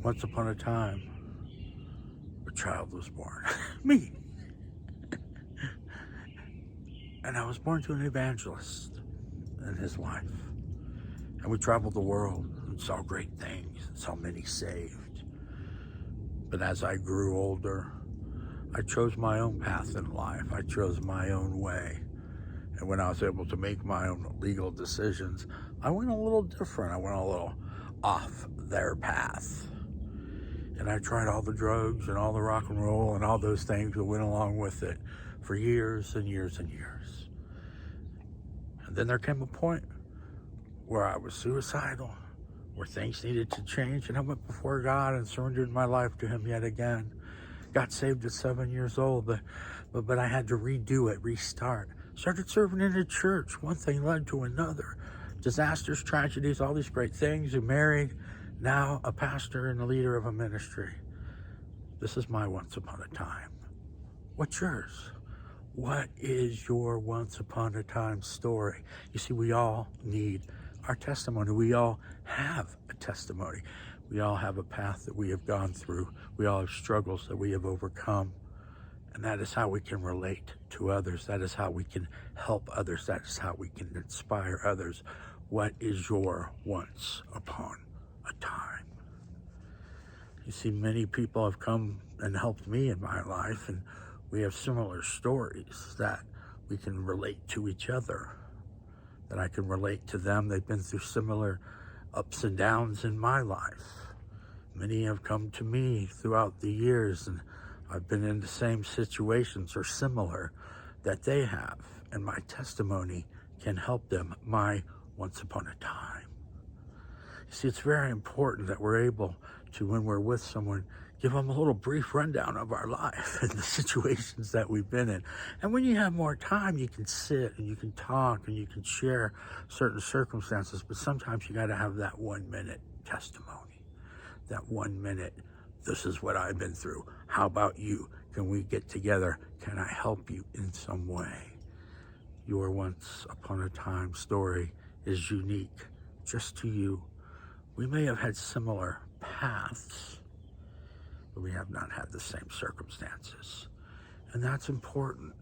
Once upon a time, a child was born. Me. And I was born to an evangelist and his wife. And we traveled the world and saw great things and saw many saved. But as I grew older, I chose my own path in life. I chose my own way. And when I was able to make my own legal decisions, I went a little different. I went a little off their path. And I tried all the drugs and all the rock and roll and all those things that went along with it for years and years and years. And then there came a point where I was suicidal, where things needed to change, and I went before God and surrendered my life to Him yet again. Got saved at 7 years old, but I had to redo it, restart. Started serving in a church. One thing led to another. Disasters, tragedies, all these great things. You married, now a pastor and a leader of a ministry. This is my once upon a time. What's yours? What is your once upon a time story? You see, we all need our testimony. We all have a testimony. We all have a path that we have gone through. We all have struggles that we have overcome. And that is how we can relate to others. That is how we can help others. That is how we can inspire others. What is your once upon a time? You see, many people have come and helped me in my life, and we have similar stories that we can relate to each other, that I can relate to them. They've been through similar ups and downs in my life. Many have come to me throughout the years, and I've been in the same situations or similar that they have, and my testimony can help them, my once upon a time. You see, it's very important that we're able to, when we're with someone, give them a little brief rundown of our life and the situations that we've been in. And when you have more time, you can sit and you can talk and you can share certain circumstances, but sometimes you got to have that 1 minute testimony, that 1 minute. This is what I've been through. How about you? Can we get together? Can I help you in some way? Your once upon a time story is unique just to you. We may have had similar paths, but we have not had the same circumstances. And that's important,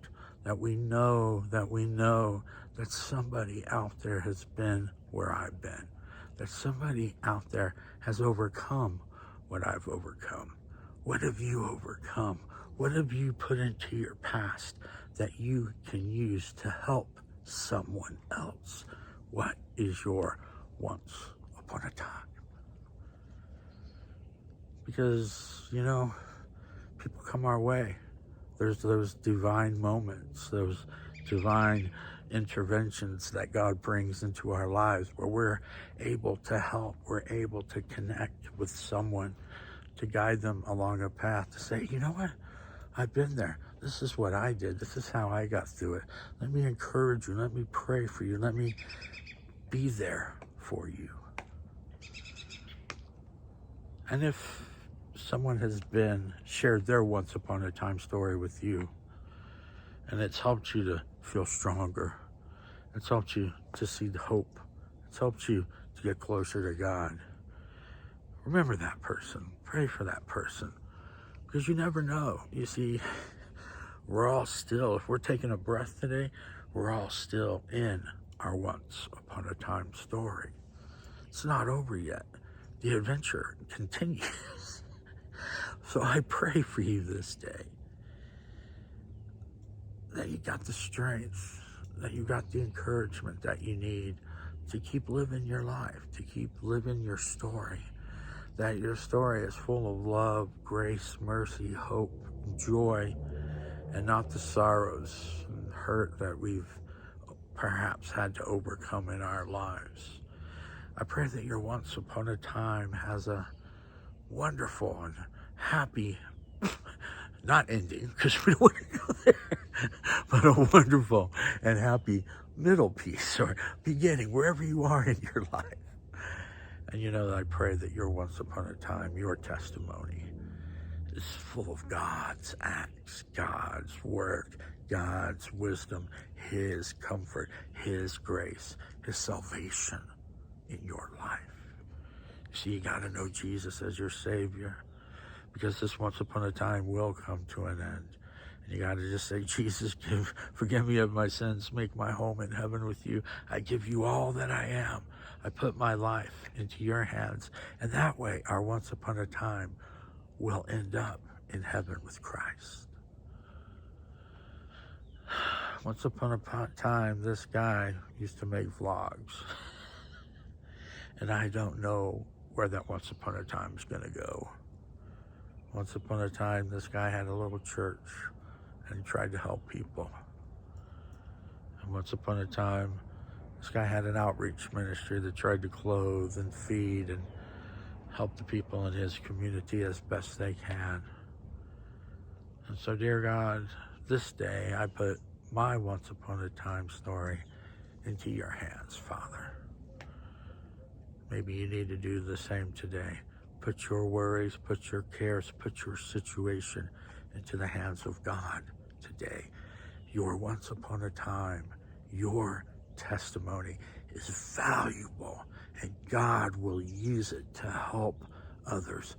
that we know that somebody out there has been where I've been, that somebody out there has overcome what I've overcome. What have you overcome? What have you put into your past that you can use to help someone else? What is your once upon a time? Because, you know, people come our way. There's those divine moments, those divine interventions that God brings into our lives where we're able to help, we're able to connect with someone, to guide them along a path, to say, you know what, I've been there. This is what I did. This is how I got through it. Let me encourage you. Let me pray for you. Let me be there for you. And if someone has shared their once upon a time story with you, and it's helped you to feel stronger, it's helped you to see the hope, it's helped you to get closer to God, remember that person, pray for that person, because you never know. You see, we're all still, if we're taking a breath today, we're all still in our once upon a time story. It's not over yet. The adventure continues. So I pray for you this day that you got the strength, that you got the encouragement that you need to keep living your life, to keep living your story, that your story is full of love, grace, mercy, hope, joy, and not the sorrows and hurt that we've perhaps had to overcome in our lives. I pray that your once upon a time has a wonderful and happy, not ending, because we don't want to go there, but a wonderful and happy middle piece or beginning, wherever you are in your life. And you know, I pray that your once upon a time, your testimony is full of God's acts, God's work, God's wisdom, His comfort, His grace, His salvation in your life. See, you got to know Jesus as your Savior, because this once upon a time will come to an end. And you got to just say, Jesus, forgive me of my sins. Make my home in heaven with you. I give you all that I am. I put my life into your hands. And that way, our once upon a time will end up in heaven with Christ. Once upon a time, this guy used to make vlogs. And I don't know where that once upon a time is going to go. Once upon a time, this guy had a little church and he tried to help people. And once upon a time, this guy had an outreach ministry that tried to clothe and feed and help the people in his community as best they can. And so, dear God, this day I put my once upon a time story into your hands, Father. Maybe you need to do the same today. Put your worries, put your cares, put your situation into the hands of God today. Your once upon a time, your testimony is valuable, and God will use it to help others.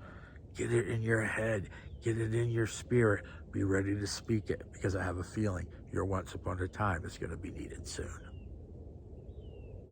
Get it in your head, get it in your spirit, be ready to speak it, because I have a feeling your once upon a time is going to be needed soon.